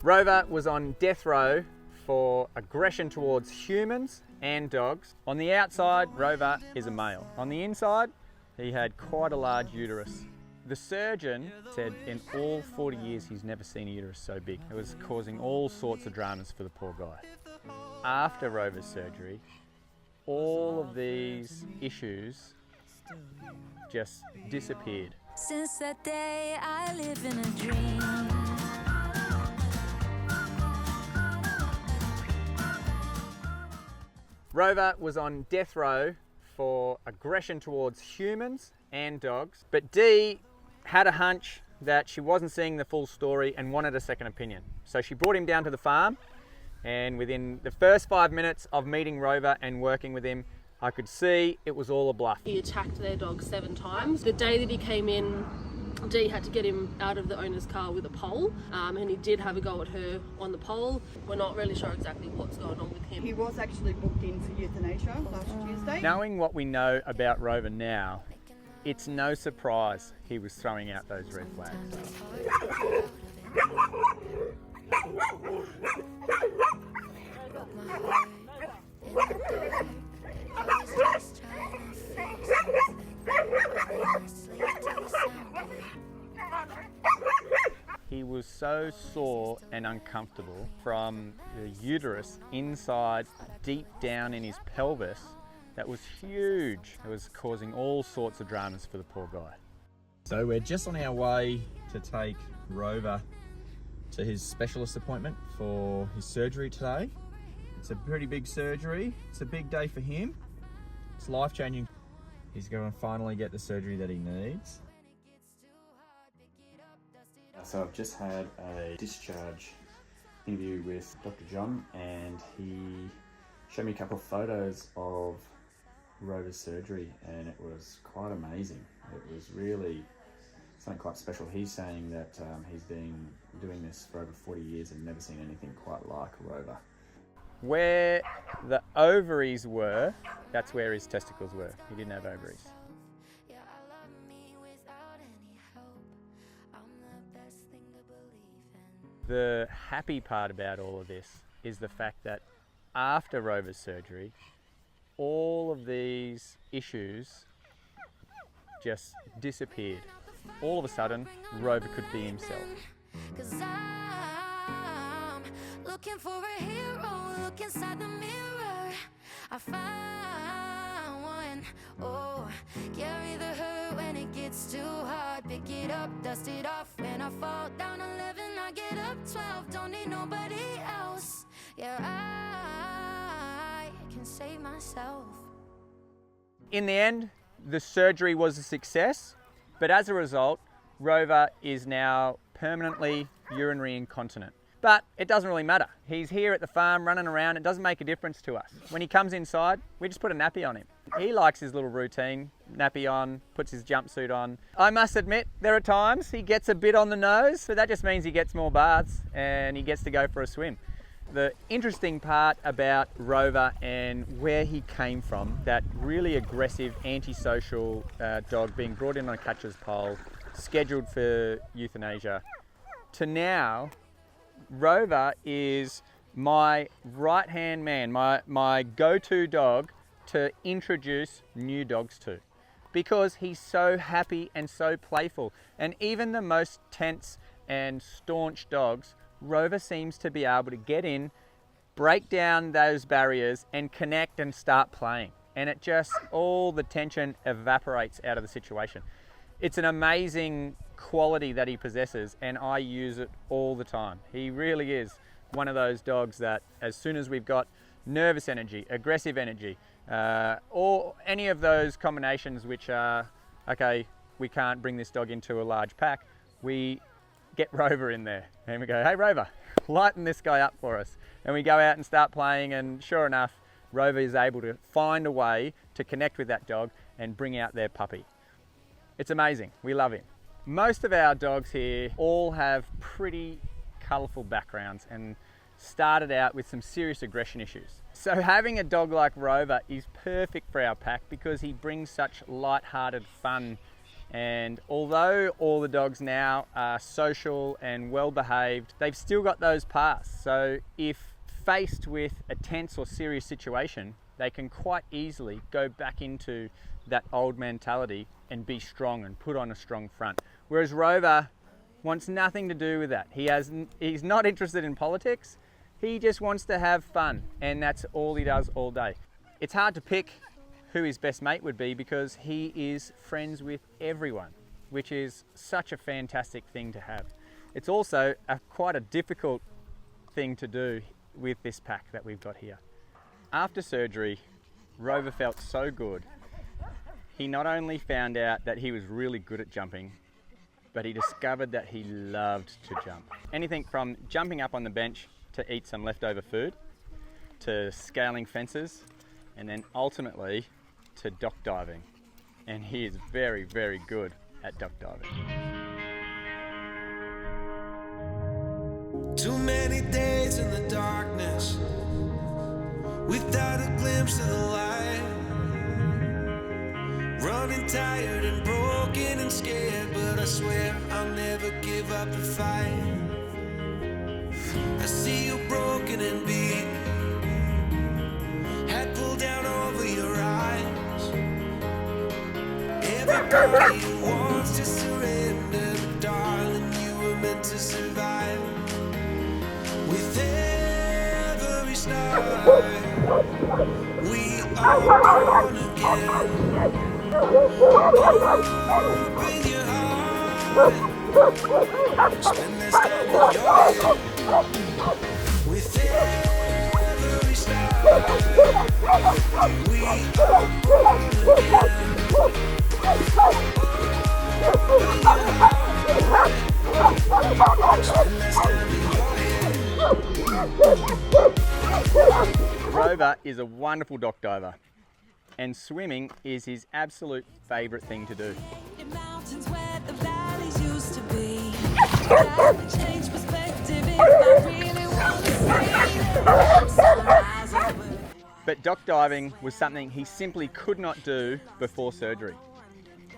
Rover was on death row for aggression towards humans and dogs. On the outside, Rover is a male. On the inside, he had quite a large uterus. The surgeon said in all 40 years he's never seen a uterus so big. It was causing all sorts of dramas for the poor guy. After Rover's surgery, all of these issues just disappeared. Since that day, I live in a dream. Rover was on death row for aggression towards humans and dogs, but Dee had a hunch that she wasn't seeing the full story and wanted a second opinion. So she brought him down to the farm, and within the first 5 minutes of meeting Rover and working with him, I could see it was all a bluff. He attacked their dog 7 times. The day that he came in, Dee had to get him out of the owner's car with a pole, and he did have a go at her on the pole. We're not really sure exactly what's going on with him. He was actually booked in for euthanasia last Tuesday. Knowing what we know about Rover now, it's no surprise he was throwing out those red flags. He was so sore and uncomfortable from the uterus inside, deep down in his pelvis, that was huge. It was causing all sorts of dramas for the poor guy. So we're just on our way to take Rover to his specialist appointment for his surgery today. It's a pretty big surgery. It's a big day for him. It's life-changing. He's going to finally get the surgery that he needs. So I've just had a discharge interview with Dr. John, and he showed me a couple of photos of Rover's surgery, and it was quite amazing. It was really something quite special. He's saying that he's been doing this for over 40 years and never seen anything quite like Rover. Where the ovaries were, that's where his testicles were. He didn't have ovaries. The happy part about all of this is the fact that after Rover's surgery, all of these issues just disappeared. All of a sudden, Rover could be himself. 'Cause I'm looking for a hero, look inside the mirror. I find one. Oh, carry the hurt when it gets too hard. Pick it up, dust it off. When I fall down 11, I get up 12. Don't need nobody else. Yeah, I can save myself. In the end, the surgery was a success, but as a result, Rover is now permanently urinary incontinent. But it doesn't really matter. He's here at the farm running around. It doesn't make a difference to us. When he comes inside, we just put a nappy on him. He likes his little routine, nappy on, puts his jumpsuit on. I must admit, there are times he gets a bit on the nose, but that just means he gets more baths and he gets to go for a swim. The interesting part about Rover and where he came from, that really aggressive, antisocial dog being brought in on a catcher's pole, scheduled for euthanasia, to now, Rover is my right-hand man, my go-to dog to introduce new dogs to, because he's so happy and so playful. And even the most tense and staunch dogs, Rover seems to be able to get in, break down those barriers and connect and start playing. And it just, all the tension evaporates out of the situation. It's an amazing quality that he possesses, and I use it all the time. He really is one of those dogs that as soon as we've got nervous energy, aggressive energy, or any of those combinations which are, okay, we can't bring this dog into a large pack, we get Rover in there and we go, hey Rover, lighten this guy up for us. And we go out and start playing, and sure enough, Rover is able to find a way to connect with that dog and bring out their puppy. It's amazing, we love him. Most of our dogs here all have pretty colourful backgrounds and started out with some serious aggression issues. So having a dog like Rover is perfect for our pack because he brings such light-hearted fun And although all the dogs now are social and well behaved, they've still got those pasts. So if faced with a tense or serious situation, they can quite easily go back into that old mentality and be strong and put on a strong front. Whereas Rover wants nothing to do with that. He's not interested in politics. He just wants to have fun, and that's all he does all day. It's hard to pick who his best mate would be because he is friends with everyone, which is such a fantastic thing to have. It's also quite a difficult thing to do with this pack that we've got here. After surgery, Rover felt so good. He not only found out that he was really good at jumping, but he discovered that he loved to jump. Anything from jumping up on the bench to eat some leftover food, to scaling fences, and then ultimately to dock diving. And he is very, very good at dock diving. Too many days in the darkness, without a glimpse of the light. Running tired and broken and scared, but I swear I'll never give up the fight. I see you broken and beat, head pulled down over your eyes. Everybody wants to surrender, but darling, you were meant to survive. With every start, we are born again. Open your heart, spend this time in your head. With every start, we are born again. Open your heart, spend this time in your head. Rover is a wonderful dock diver, and swimming is his absolute favourite thing to do. In mountains where the valleys used to be, change perspective if I really want to see sunrise over. But dock diving was something he simply could not do before surgery.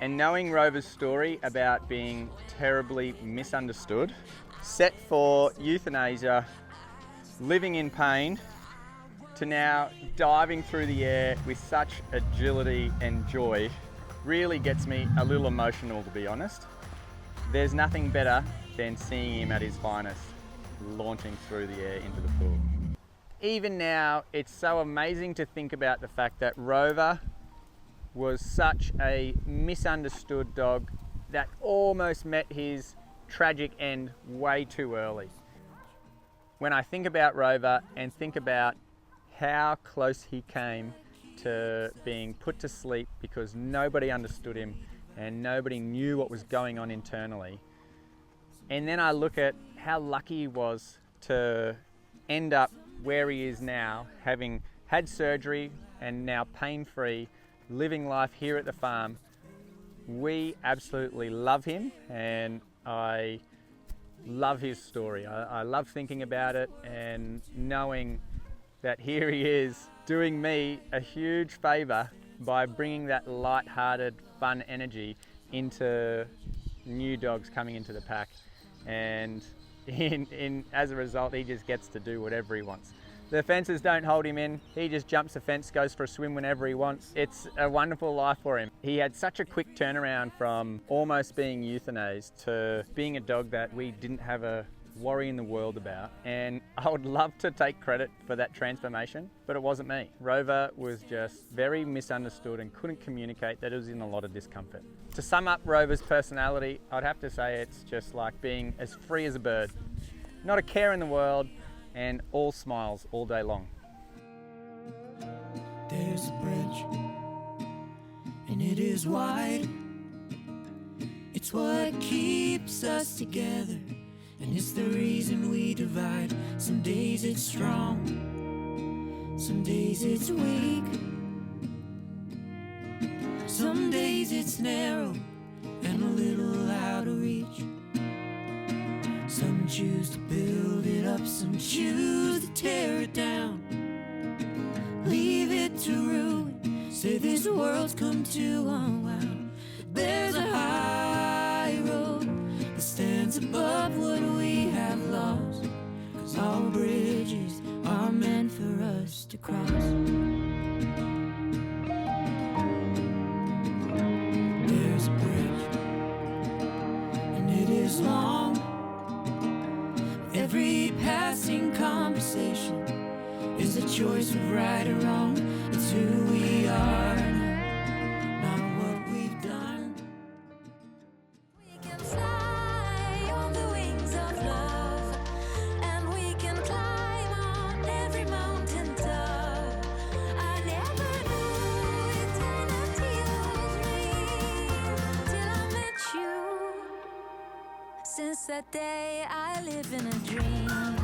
And knowing Rover's story about being terribly misunderstood, set for euthanasia, living in pain, to now diving through the air with such agility and joy really gets me a little emotional, to be honest. There's nothing better than seeing him at his finest, launching through the air into the pool. Even now, it's so amazing to think about the fact that Rover was such a misunderstood dog that almost met his tragic end way too early. When I think about Rover and think about how close he came to being put to sleep because nobody understood him and nobody knew what was going on internally. And then I look at how lucky he was to end up where he is now, having had surgery and now pain-free, living life here at the farm. We absolutely love him, and I love his story. I love thinking about it and knowing that here he is doing me a huge favour by bringing that light-hearted, fun energy into new dogs coming into the pack. And as a result, he just gets to do whatever he wants. The fences don't hold him in. He just jumps the fence, goes for a swim whenever he wants. It's a wonderful life for him. He had such a quick turnaround from almost being euthanized to being a dog that we didn't have a worry in the world about. And I would love to take credit for that transformation, but it wasn't me. Rover was just very misunderstood and couldn't communicate that it was in a lot of discomfort. To sum up Rover's personality, I'd have to say it's just like being as free as a bird. Not a care in the world, and all smiles all day long. There's a bridge, and it is wide. It's what keeps us together, and it's the reason we divide. Some days it's strong, some days it's weak. Some days it's narrow and a little out of reach. Some choose to build it up, some choose to tear it down. Leave it to ruin, say this world's come to unwound. There's a high road that stands above what we have lost, 'cause all bridges are meant for us to cross. There's a bridge, and it is long. Every passing conversation is a choice of right or wrong. It's who we are now, not what we've done. We can fly on the wings of love, and we can climb on every mountain top. I never knew eternity was real till I met you. Since that day I live in a dream.